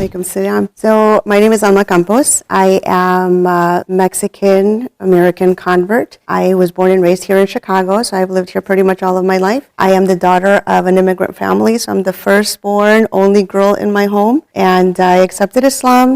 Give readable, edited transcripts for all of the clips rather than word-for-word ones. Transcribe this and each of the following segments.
Alaikum salam. So my name is Alma Campos. I am a Mexican-American convert. I was born and raised here in Chicago, so I've lived here pretty much all of my life. I am the daughter of an immigrant family, so I'm the firstborn, only girl in my home, and I accepted Islam.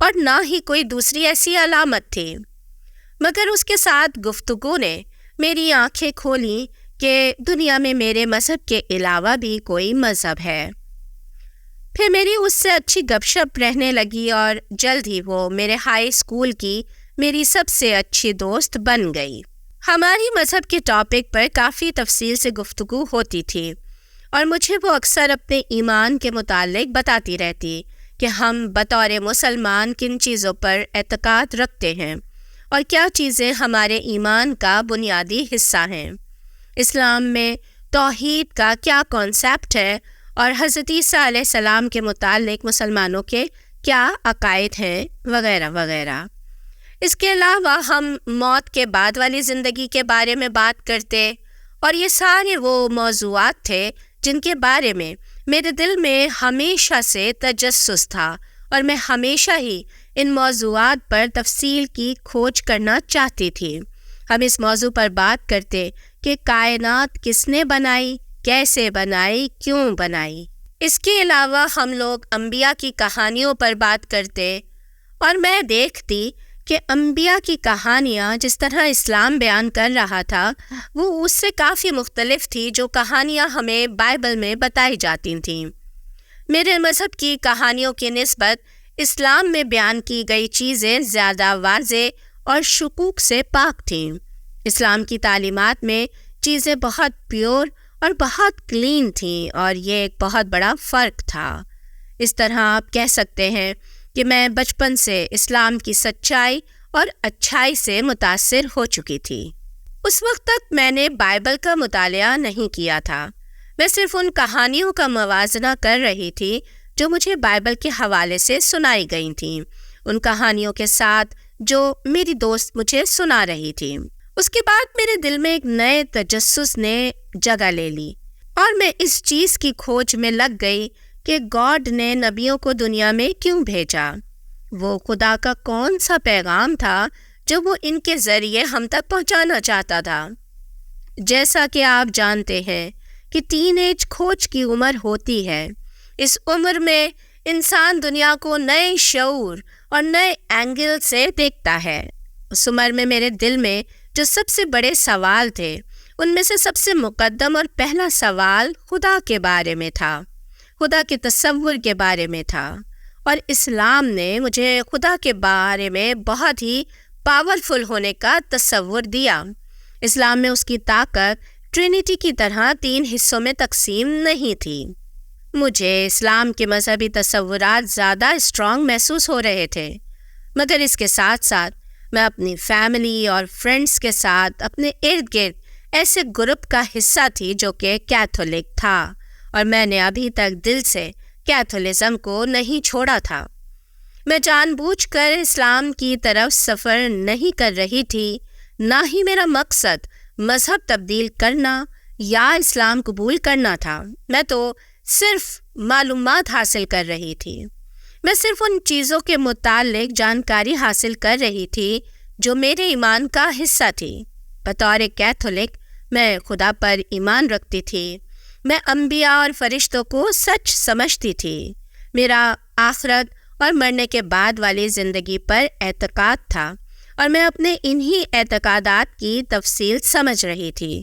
اور نہ ہی کوئی دوسری ایسی علامت تھی، مگر اس کے ساتھ گفتگو نے میری آنکھیں کھولیں کہ دنیا میں میرے مذہب کے علاوہ بھی کوئی مذہب ہے۔ پھر میری اس سے اچھی گپ شپ رہنے لگی اور جلد ہی وہ میرے ہائی اسکول کی میری سب سے اچھی دوست بن گئی۔ ہماری مذہب کے ٹاپک پر کافی تفصیل سے گفتگو ہوتی تھی اور مجھے وہ اکثر اپنے ایمان کے متعلق بتاتی رہتی کہ ہم بطور مسلمان کن چیزوں پر اعتقاد رکھتے ہیں اور کیا چیزیں ہمارے ایمان کا بنیادی حصہ ہیں، اسلام میں توحید کا کیا کانسیپٹ ہے اور حضرت عیسیٰ علیہ السلام کے متعلق مسلمانوں کے کیا عقائد ہیں، وغیرہ وغیرہ۔ اس کے علاوہ ہم موت کے بعد والی زندگی کے بارے میں بات کرتے، اور یہ سارے وہ موضوعات تھے جن کے بارے میں میرے دل میں ہمیشہ سے تجسس تھا اور میں ہمیشہ ہی ان موضوعات پر تفصیل کی کھوج کرنا چاہتی تھی۔ ہم اس موضوع پر بات کرتے کہ کائنات کس نے بنائی، کیسے بنائی، کیوں بنائی۔ اس کے علاوہ ہم لوگ انبیاء کی کہانیوں پر بات کرتے، اور میں دیکھتی کہ انبیاء کی کہانیاں جس طرح اسلام بیان کر رہا تھا وہ اس سے کافی مختلف تھی جو کہانیاں ہمیں بائبل میں بتائی جاتی تھیں۔ میرے مذہب کی کہانیوں کی نسبت اسلام میں بیان کی گئی چیزیں زیادہ واضح اور شکوک سے پاک تھیں۔ اسلام کی تعلیمات میں چیزیں بہت پیور اور بہت کلین تھیں، اور یہ ایک بہت بڑا فرق تھا۔ اس طرح آپ کہہ سکتے ہیں کہ میں بچپن سے اسلام کی سچائی اور اچھائی سے متاثر ہو چکی تھی۔ اس وقت تک میں نے بائبل کا مطالعہ نہیں کیا تھا، میں صرف ان کہانیوں کا موازنہ کر رہی تھی جو مجھے بائبل کے حوالے سے سنائی گئی تھیں، ان کہانیوں کے ساتھ جو میری دوست مجھے سنا رہی تھی۔ اس کے بعد میرے دل میں ایک نئے تجسس نے جگہ لے لی، اور میں اس چیز کی کھوج میں لگ گئی کہ گاڈ نے نبیوں کو دنیا میں کیوں بھیجا، وہ خدا کا کون سا پیغام تھا جو وہ ان کے ذریعے ہم تک پہنچانا چاہتا تھا۔ جیسا کہ آپ جانتے ہیں کہ ٹین ایج کھوج کی عمر ہوتی ہے، اس عمر میں انسان دنیا کو نئے شعور اور نئے اینگل سے دیکھتا ہے۔ اس عمر میں میرے دل میں جو سب سے بڑے سوال تھے ان میں سے سب سے مقدم اور پہلا سوال خدا کے بارے میں تھا، خدا کے تصور کے بارے میں تھا، اور اسلام نے مجھے خدا کے بارے میں بہت ہی پاورفل ہونے کا تصور دیا۔ اسلام میں اس کی طاقت ٹرینٹی کی طرح 3 حصوں میں تقسیم نہیں تھی۔ مجھے اسلام کے مذہبی تصورات زیادہ اسٹرانگ محسوس ہو رہے تھے، مگر اس کے ساتھ ساتھ میں اپنی فیملی اور فرینڈس کے ساتھ اپنے ارد گرد ایسے گروپ کا حصہ تھی جو کہ کیتھولک تھا، اور میں نے ابھی تک دل سے کیتھولزم کو نہیں چھوڑا تھا۔ میں جان بوجھ کر اسلام کی طرف سفر نہیں کر رہی تھی، نہ ہی میرا مقصد مذہب تبدیل کرنا یا اسلام قبول کرنا تھا۔ میں تو صرف معلومات حاصل کر رہی تھی، میں صرف ان چیزوں کے متعلق جانکاری حاصل کر رہی تھی جو میرے ایمان کا حصہ تھی۔ بطور کیتھولک میں خدا پر ایمان رکھتی تھی، میں انبیاء اور فرشتوں کو سچ سمجھتی تھی، میرا آخرت اور مرنے کے بعد والی زندگی پر اعتقاد تھا، اور میں اپنے انہی اعتقادات کی تفصیل سمجھ رہی تھی۔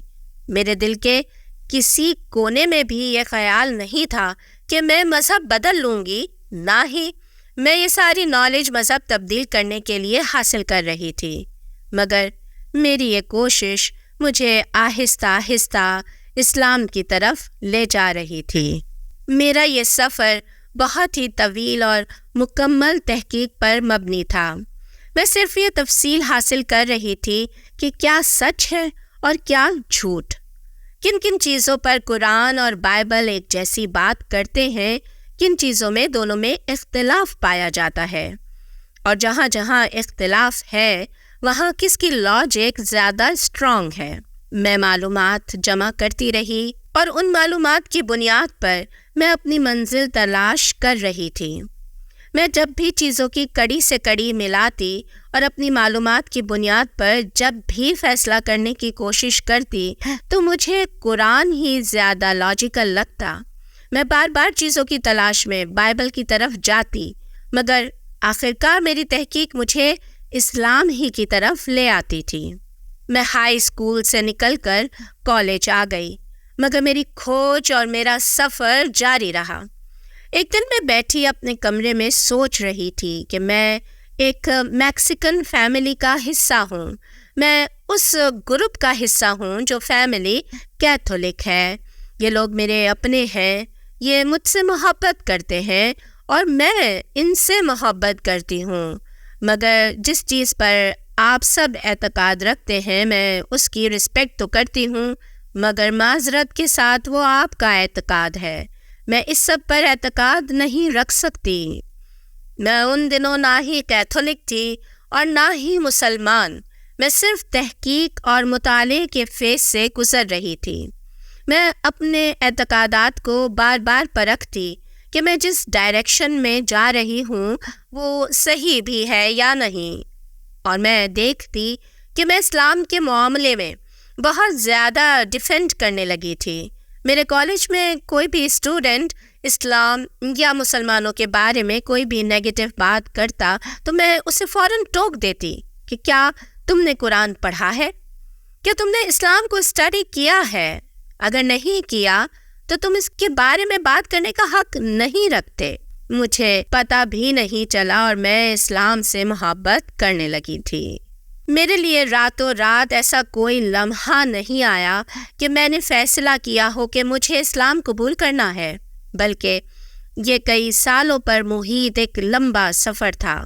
میرے دل کے کسی کونے میں بھی یہ خیال نہیں تھا کہ میں مذہب بدل لوں گی، نہ ہی میں یہ ساری نالج مذہب تبدیل کرنے کے لیے حاصل کر رہی تھی، مگر میری یہ کوشش مجھے آہستہ آہستہ اسلام کی طرف لے جا رہی تھی۔ میرا یہ سفر بہت ہی طویل اور مکمل تحقیق پر مبنی تھا۔ میں صرف یہ تفصیل حاصل کر رہی تھی کہ کیا سچ ہے اور کیا جھوٹ، کن کن چیزوں پر قرآن اور بائبل ایک جیسی بات کرتے ہیں، کن چیزوں میں دونوں میں اختلاف پایا جاتا ہے، اور جہاں جہاں اختلاف ہے وہاں کس کی لاجک زیادہ اسٹرانگ ہے۔ میں معلومات جمع کرتی رہی، اور ان معلومات کی بنیاد پر میں اپنی منزل تلاش کر رہی تھی۔ میں جب بھی چیزوں کی کڑی سے کڑی ملاتی اور اپنی معلومات کی بنیاد پر جب بھی فیصلہ کرنے کی کوشش کرتی تو مجھے قرآن ہی زیادہ لاجیکل لگتا۔ میں بار بار چیزوں کی تلاش میں بائبل کی طرف جاتی، مگر آخرکار میری تحقیق مجھے اسلام ہی کی طرف لے آتی تھی۔ میں ہائی اسکول سے نکل کر کالج آ گئی، مگر میری کھوج اور میرا سفر جاری رہا۔ ایک دن میں بیٹھی اپنے کمرے میں سوچ رہی تھی کہ میں ایک میکسیکن فیملی کا حصہ ہوں۔ میں اس گروپ کا حصہ ہوں جو فیملی کیتھولک ہے۔ یہ لوگ میرے اپنے ہیں، یہ مجھ سے محبت کرتے ہیں اور میں ان سے محبت کرتی ہوں، مگر جس چیز پر آپ سب اعتقاد رکھتے ہیں میں اس کی رسپیکٹ تو کرتی ہوں، مگر معذرت کے ساتھ وہ آپ کا اعتقاد ہے، میں اس سب پر اعتقاد نہیں رکھ سکتی۔ میں ان دنوں نہ ہی کیتھولک تھی اور نہ ہی مسلمان، میں صرف تحقیق اور مطالعے کے فیز سے گزر رہی تھی۔ میں اپنے اعتقادات کو بار بار پرکھتی کہ میں جس ڈائریکشن میں جا رہی ہوں وہ صحیح بھی ہے یا نہیں، اور میں دیکھتی کہ میں اسلام کے معاملے میں بہت زیادہ ڈیفینڈ کرنے لگی تھی۔ میرے کالج میں کوئی بھی اسٹوڈنٹ اسلام یا مسلمانوں کے بارے میں کوئی بھی نیگیٹو بات کرتا تو میں اسے فوراً ٹوک دیتی کہ کیا تم نے قرآن پڑھا ہے؟ کیا تم نے اسلام کو اسٹڈی کیا ہے؟ اگر نہیں کیا تو تم اس کے بارے میں بات کرنے کا حق نہیں رکھتے۔ مجھے پتہ بھی نہیں چلا اور میں اسلام سے محبت کرنے لگی تھی۔ میرے لیے راتوں رات ایسا کوئی لمحہ نہیں آیا کہ میں نے فیصلہ کیا ہو کہ مجھے اسلام قبول کرنا ہے، بلکہ یہ کئی سالوں پر محیط ایک لمبا سفر تھا۔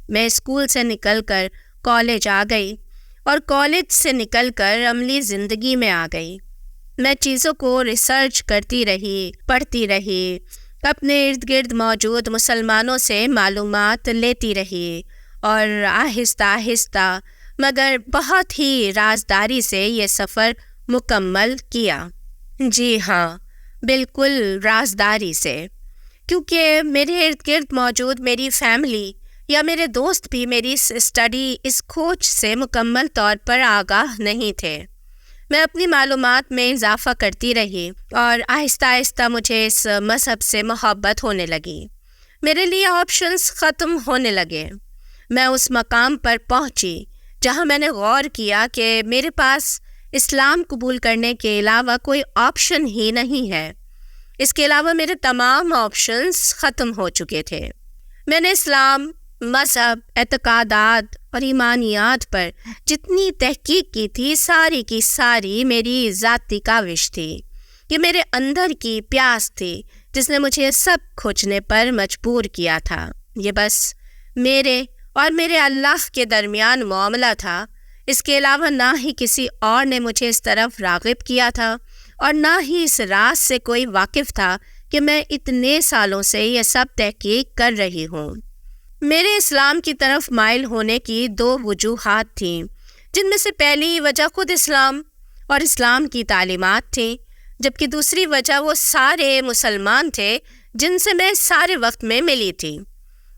میں اسکول سے نکل کر کالج آ گئی اور کالج سے نکل کر عملی زندگی میں آ گئی۔ میں چیزوں کو ریسرچ کرتی رہی، پڑھتی رہی، اپنے ارد گرد موجود مسلمانوں سے معلومات لیتی رہی اور آہستہ آہستہ مگر بہت ہی رازداری سے یہ سفر مکمل کیا۔ جی ہاں، بالکل رازداری سے، کیونکہ میرے ارد گرد موجود میری فیملی یا میرے دوست بھی میری اس اسٹڈی، اس کھوج سے مکمل طور پر آگاہ نہیں تھے۔ میں اپنی معلومات میں اضافہ کرتی رہی اور آہستہ آہستہ مجھے اس مذہب سے محبت ہونے لگی۔ میرے لیے آپشنز ختم ہونے لگے۔ میں اس مقام پر پہنچی جہاں میں نے غور کیا کہ میرے پاس اسلام قبول کرنے کے علاوہ کوئی آپشن ہی نہیں ہے۔ اس کے علاوہ میرے تمام آپشنز ختم ہو چکے تھے۔ میں نے اسلام، مذہب، اعتقادات اور ایمانیات پر جتنی تحقیق کی تھی ساری کی ساری میری ذاتی کاوش تھی۔ یہ میرے اندر کی پیاس تھی جس نے مجھے سب کھوجنے پر مجبور کیا تھا۔ یہ بس میرے اور میرے اللہ کے درمیان معاملہ تھا۔ اس کے علاوہ نہ ہی کسی اور نے مجھے اس طرف راغب کیا تھا اور نہ ہی اس راز سے کوئی واقف تھا کہ میں اتنے سالوں سے یہ سب تحقیق کر رہی ہوں۔ میرے اسلام کی طرف مائل ہونے کی دو وجوہات تھیں، جن میں سے پہلی وجہ خود اسلام اور اسلام کی تعلیمات تھیں، جبکہ دوسری وجہ وہ سارے مسلمان تھے جن سے میں سارے وقت میں ملی تھی۔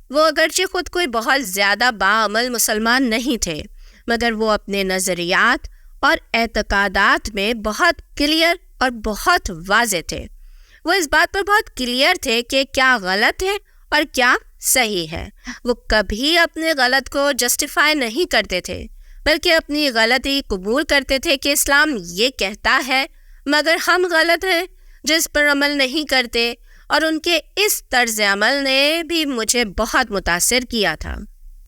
وہ اگرچہ خود کوئی بہت زیادہ باعمل مسلمان نہیں تھے، مگر وہ اپنے نظریات اور اعتقادات میں بہت کلیئر اور بہت واضح تھے۔ وہ اس بات پر بہت کلیئر تھے کہ کیا غلط ہے اور کیا صحیح ہے۔ وہ کبھی اپنے غلط کو جسٹیفائی نہیں کرتے تھے، بلکہ اپنی غلطی قبول کرتے تھے کہ اسلام یہ کہتا ہے، مگر ہم غلط ہیں جو اس پر عمل نہیں کرتے، اور ان کے اس طرز عمل نے بھی مجھے بہت متاثر کیا تھا۔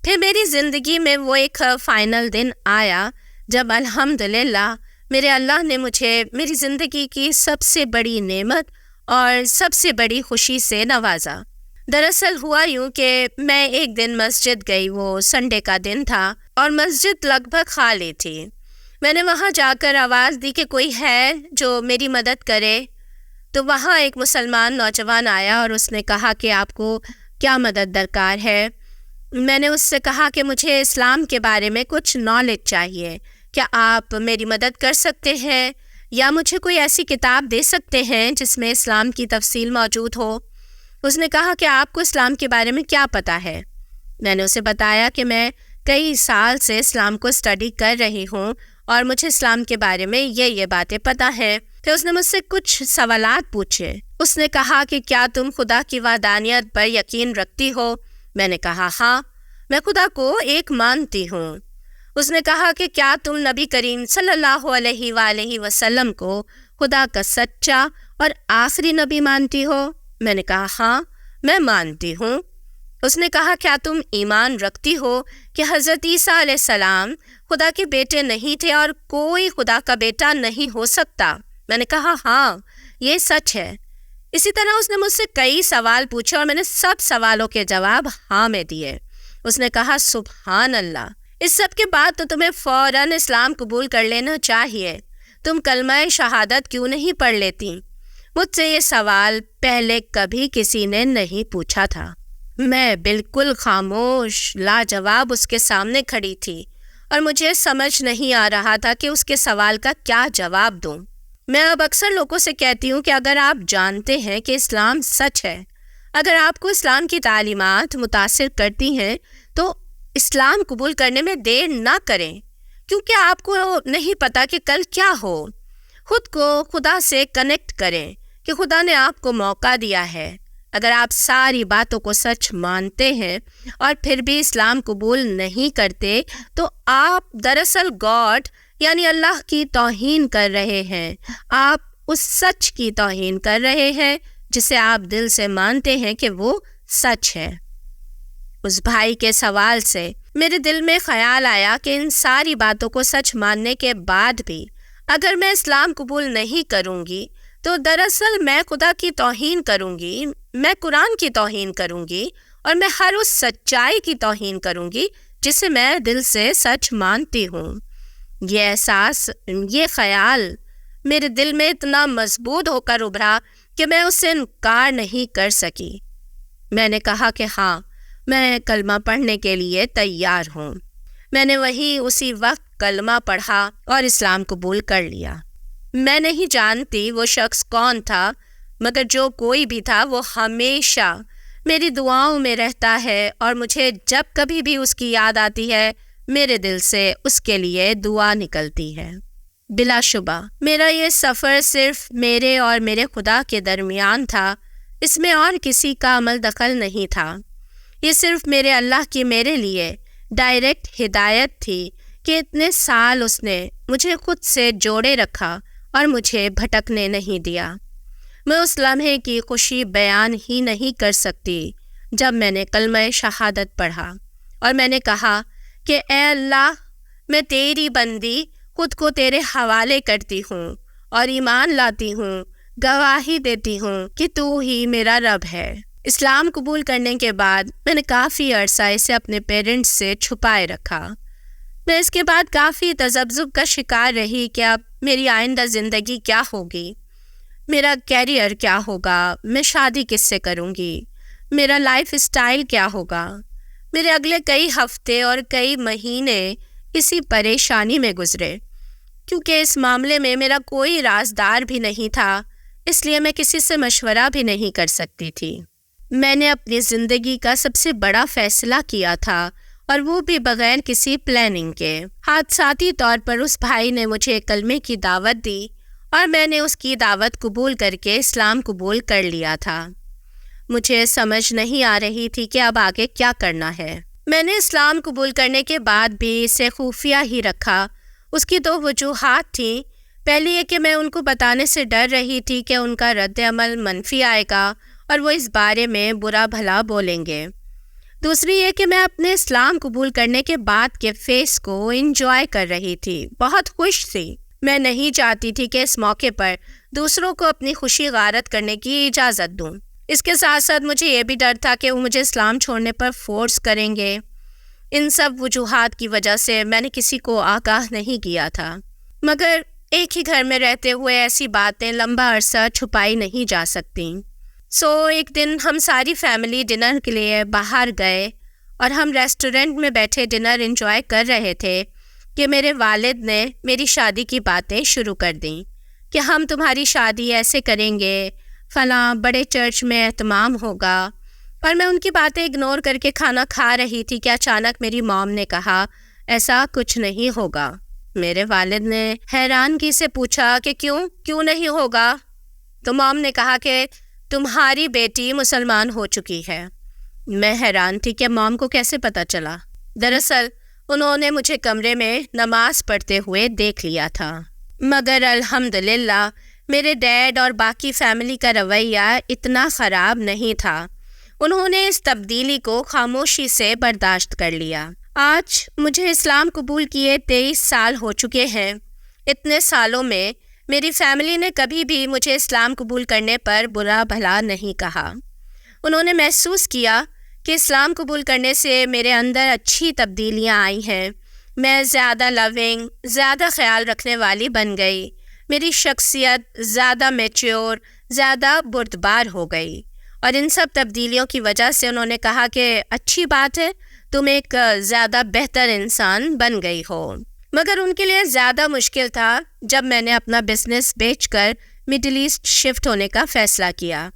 پھر میری زندگی میں وہ ایک فائنل دن آیا جب الحمدللہ میرے اللہ نے مجھے میری زندگی کی سب سے بڑی نعمت اور سب سے بڑی خوشی سے نوازا۔ دراصل ہوا یوں کہ میں ایک دن مسجد گئی، وہ سنڈے کا دن تھا اور مسجد لگ بھگ خالی تھی۔ میں نے وہاں جا کر آواز دی کہ کوئی ہے جو میری مدد کرے، تو وہاں ایک مسلمان نوجوان آیا اور اس نے کہا کہ آپ کو کیا مدد درکار ہے؟ میں نے اس سے کہا کہ مجھے اسلام کے بارے میں کچھ نالج چاہیے، کیا آپ میری مدد کر سکتے ہیں یا مجھے کوئی ایسی کتاب دے سکتے ہیں جس میں اسلام کی تفصیل موجود ہو؟ اس نے کہا کہ آپ کو اسلام کے بارے میں کیا پتہ ہے؟ میں نے اسے بتایا کہ میں کئی سال سے اسلام کو اسٹڈی کر رہی ہوں اور مجھے اسلام کے بارے میں یہ باتیں پتہ ہیں۔ پھر اس نے مجھ سے کچھ سوالات پوچھے۔ اس نے کہا کہ کیا تم خدا کی وحدانیت پر یقین رکھتی ہو؟ میں نے کہا ہاں، میں خدا کو ایک مانتی ہوں۔ اس نے کہا کہ کیا تم نبی کریم صلی اللہ علیہ وآلہ وسلم کو خدا کا سچا اور آخری نبی مانتی ہو؟ میں نے کہا ہاں، میں مانتی ہوں۔ اس نے کہا کیا تم ایمان رکھتی ہو کہ حضرت عیسیٰ علیہ السلام خدا کے بیٹے نہیں تھے اور کوئی خدا کا بیٹا نہیں ہو سکتا؟ میں نے کہا ہاں، یہ سچ ہے۔ اسی طرح اس نے مجھ سے کئی سوال پوچھے اور میں نے سب سوالوں کے جواب ہاں میں دیے۔ اس نے کہا سبحان اللہ، اس سب کے بعد تو تمہیں فوراً اسلام قبول کر لینا چاہیے، تم کلمہ شہادت کیوں نہیں پڑھ لیتی؟ مجھ سے یہ سوال پہلے کبھی کسی نے نہیں پوچھا تھا۔ میں بالکل خاموش لاجواب اس کے سامنے کھڑی تھی اور مجھے سمجھ نہیں آ رہا تھا کہ اس کے سوال کا کیا جواب دوں۔ میں اب اکثر لوگوں سے کہتی ہوں کہ اگر آپ جانتے ہیں کہ اسلام سچ ہے، اگر آپ کو اسلام کی تعلیمات متاثر کرتی ہیں تو اسلام قبول کرنے میں دیر نہ کریں، کیونکہ آپ کو نہیں پتہ کہ کل کیا ہو۔ خود کو خدا سے کنیکٹ کریں کہ خدا نے آپ کو موقع دیا ہے۔ اگر آپ ساری باتوں کو سچ مانتے ہیں اور پھر بھی اسلام قبول نہیں کرتے تو آپ دراصل گاڈ یعنی اللہ کی توہین کر رہے ہیں۔ آپ اس سچ کی توہین کر رہے ہیں جسے آپ دل سے مانتے ہیں کہ وہ سچ ہے۔ اس بھائی کے سوال سے میرے دل میں خیال آیا کہ ان ساری باتوں کو سچ ماننے کے بعد بھی اگر میں اسلام قبول نہیں کروں گی تو دراصل میں خدا کی توہین کروں گی، میں قرآن کی توہین کروں گی اور میں ہر اس سچائی کی توہین کروں گی جسے میں دل سے سچ مانتی ہوں۔ یہ احساس، یہ خیال میرے دل میں اتنا مضبوط ہو کر ابھرا کہ میں اس سے انکار نہیں کر سکی۔ میں نے کہا کہ ہاں، میں کلمہ پڑھنے کے لیے تیار ہوں۔ میں نے اسی وقت کلمہ پڑھا اور اسلام قبول کر لیا۔ میں نہیں جانتی وہ شخص کون تھا، مگر جو کوئی بھی تھا وہ ہمیشہ میری دعاؤں میں رہتا ہے اور مجھے جب کبھی بھی اس کی یاد آتی ہے میرے دل سے اس کے لیے دعا نکلتی ہے۔ بلا شبہ میرا یہ سفر صرف میرے اور میرے خدا کے درمیان تھا، اس میں اور کسی کا عمل دخل نہیں تھا۔ یہ صرف میرے اللہ کی میرے لیے ڈائریکٹ ہدایت تھی کہ اتنے سال اس نے مجھے خود سے جوڑے رکھا اور مجھے بھٹکنے نہیں دیا۔ میں اس لمحے کی خوشی بیان ہی نہیں کر سکتی جب میں نے کلمہ شہادت پڑھا اور میں نے کہا کہ اے اللہ، میں تیری بندی خود کو تیرے حوالے کرتی ہوں اور ایمان لاتی ہوں، گواہی دیتی ہوں کہ تو ہی میرا رب ہے۔ اسلام قبول کرنے کے بعد میں نے کافی عرصہ اسے اپنے پیرنٹس سے چھپائے رکھا۔ میں اس کے بعد کافی تذبذب کا شکار رہی کہ اب میری آئندہ زندگی کیا ہوگی، میرا کیریئر کیا ہوگا، میں شادی کس سے کروں گی، میرا لائف اسٹائل کیا ہوگا۔ میرے اگلے کئی ہفتے اور کئی مہینے اسی پریشانی میں گزرے، کیونکہ اس معاملے میں میرا کوئی رازدار بھی نہیں تھا، اس لیے میں کسی سے مشورہ بھی نہیں کر سکتی تھی۔ میں نے اپنی زندگی کا سب سے بڑا فیصلہ کیا تھا اور وہ بھی بغیر کسی پلاننگ کے۔ حادثاتی طور پر اس بھائی نے مجھے کلمے کی دعوت دی اور میں نے اس کی دعوت قبول کر کے اسلام قبول کر لیا تھا۔ مجھے سمجھ نہیں آ رہی تھی کہ اب آگے کیا کرنا ہے۔ میں نے اسلام قبول کرنے کے بعد بھی اسے خفیہ ہی رکھا۔ اس کی دو وجوہات تھیں۔ پہلی یہ کہ میں ان کو بتانے سے ڈر رہی تھی کہ ان کا رد عمل منفی آئے گا اور وہ اس بارے میں برا بھلا بولیں گے۔ دوسری یہ کہ میں اپنے اسلام قبول کرنے کے بعد کے فیس کو انجوائے کر رہی تھی، بہت خوش تھی۔ میں نہیں چاہتی تھی کہ اس موقع پر دوسروں کو اپنی خوشی غارت کرنے کی اجازت دوں۔ اس کے ساتھ ساتھ مجھے یہ بھی ڈر تھا کہ وہ مجھے اسلام چھوڑنے پر فورس کریں گے۔ ان سب وجوہات کی وجہ سے میں نے کسی کو آگاہ نہیں کیا تھا، مگر ایک ہی گھر میں رہتے ہوئے ایسی باتیں لمبا عرصہ چھپائی نہیں جا سکتیں۔ ایک دن ہم ساری فیملی ڈنر کے لیے باہر گئے اور ہم ریسٹورنٹ میں بیٹھے ڈنر انجوائے کر رہے تھے کہ میرے والد نے میری شادی کی باتیں شروع کر دیں کہ ہم تمہاری شادی ایسے کریں گے، فلاں بڑے چرچ میں اہتمام ہوگا، اور میں ان کی باتیں اگنور کر کے کھانا کھا رہی تھی کہ اچانک میری مام نے کہا ایسا کچھ نہیں ہوگا۔ میرے والد نے حیرانگی سے پوچھا کہ کیوں نہیں ہوگا؟ تو مام نے کہا کہ تمہاری بیٹی مسلمان ہو چکی ہے، میں حیران تھی کہ مام کو کیسے پتہ چلا۔ دراصل انہوں نے مجھے کمرے میں نماز پڑھتے ہوئے دیکھ لیا تھا، مگر الحمدللہ میرے ڈیڈ اور باقی فیملی کا رویہ اتنا خراب نہیں تھا۔ انہوں نے اس تبدیلی کو خاموشی سے برداشت کر لیا۔ آج مجھے اسلام قبول کیے 23 سال ہو چکے ہیں۔ اتنے سالوں میں میری فیملی نے کبھی بھی مجھے اسلام قبول کرنے پر برا بھلا نہیں کہا۔ انہوں نے محسوس کیا کہ اسلام قبول کرنے سے میرے اندر اچھی تبدیلیاں آئی ہیں۔ میں زیادہ لونگ، زیادہ خیال رکھنے والی بن گئی۔ میری شخصیت زیادہ میچیور، زیادہ بردبار ہو گئی، اور ان سب تبدیلیوں کی وجہ سے انہوں نے کہا کہ اچھی بات ہے، تم ایک زیادہ بہتر انسان بن گئی ہو۔ مگر ان کے لیے زیادہ مشکل تھا جب میں نے اپنا بزنس بیچ کر مڈل ایسٹ شفٹ ہونے کا فیصلہ کیا،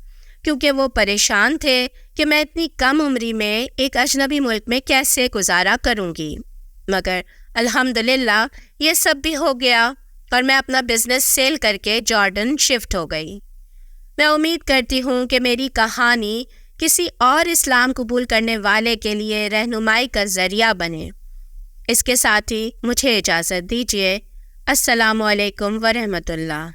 کیونکہ وہ پریشان تھے کہ میں اتنی کم عمری میں ایک اجنبی ملک میں کیسے گزارا کروں گی۔ مگر الحمدللہ یہ سب بھی ہو گیا اور میں اپنا بزنس سیل کر کے جارڈن شفٹ ہو گئی۔ میں امید کرتی ہوں کہ میری کہانی کسی اور اسلام قبول کرنے والے کے لیے رہنمائی کا ذریعہ بنے۔ اس کے ساتھ ہی مجھے اجازت دیجیے۔ السلام علیکم ورحمۃ اللہ۔